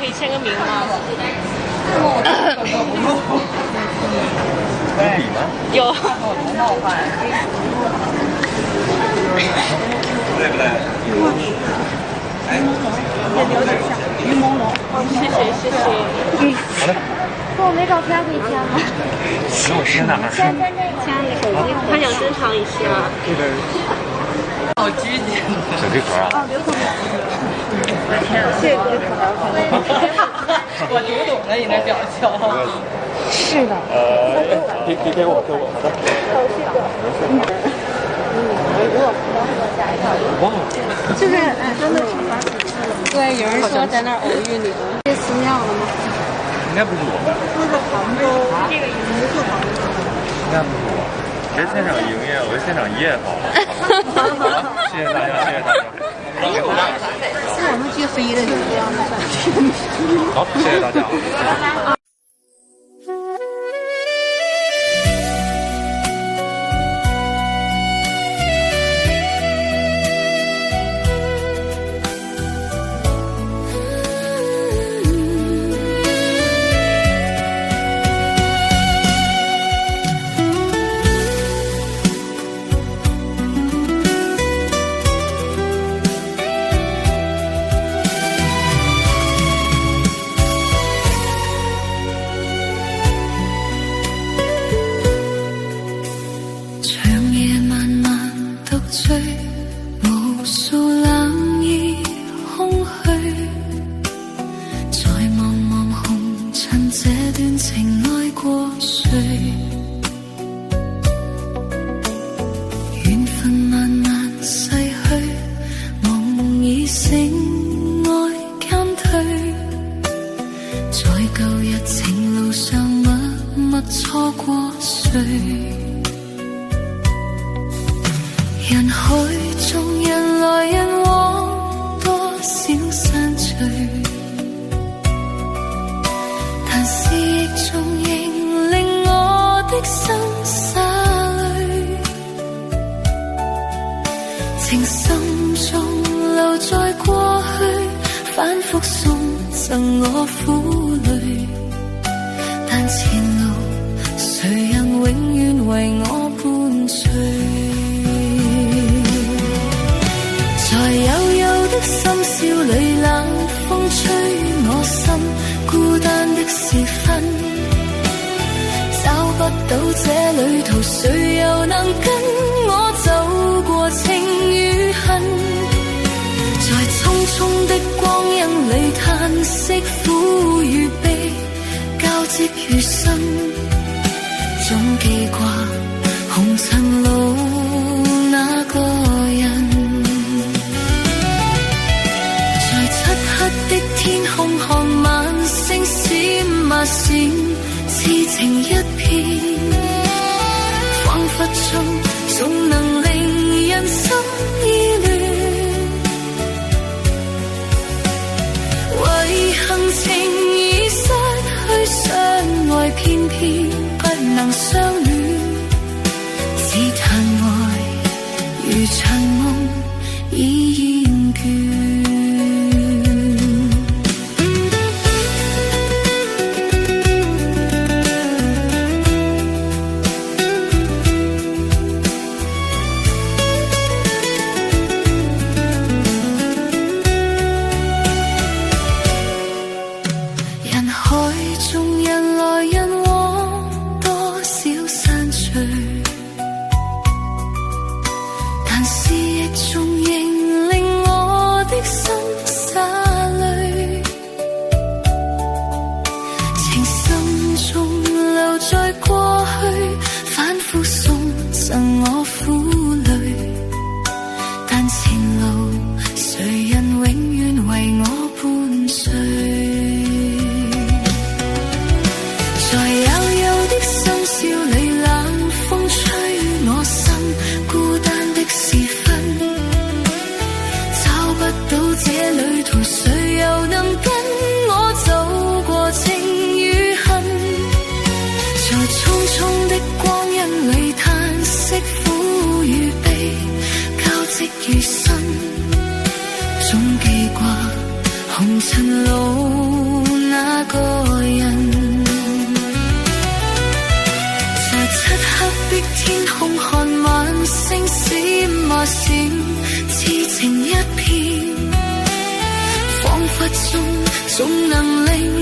可以签个名吗？有笔吗？有。对不对？谢谢谢谢。好嘞。跟我没照片可以签吗？给我签哪儿？签在那个。签一个手机。他想珍藏一下。好拘谨。手机壳啊？哦，刘总。谢谢各位朋友。我读懂了你的表情。是的。给我，好的。忘了。就是真的挺发脾气的。对，有人说在那儿偶遇你了。这寺庙了吗？应该不是我。说是杭州这个不是杭州。应该不是我。谁现场营业？我就现场夜好了。谢谢大家，谢谢大家。是我们去飞的，就是这样的。好，谢谢大家。無數冷意空虛，在茫茫紅塵這段情愛過誰？緣分慢慢逝去，夢已醒愛減退，在舊日情路上默默錯過誰？人海中人來人往，多少散聚，但思憶中仍令我的心灑淚，情深中留在過去，反覆送贈我苦淚，但前路誰人永遠為我伴隨？在幽幽的深宵裏，冷風吹我心，孤單的時分，找不到這旅途，誰又能跟我走過情與恨？在匆匆的光陰裏，嘆息苦與悲交織於心，總記掛紅塵路那個人。的天空看晚星閃啊閃，痴情一片，彷彿中總能令人心意亂。為行情已失去相愛，偏偏不能相戀，只嘆愛如場夢已厭倦。總記掛紅塵路總能令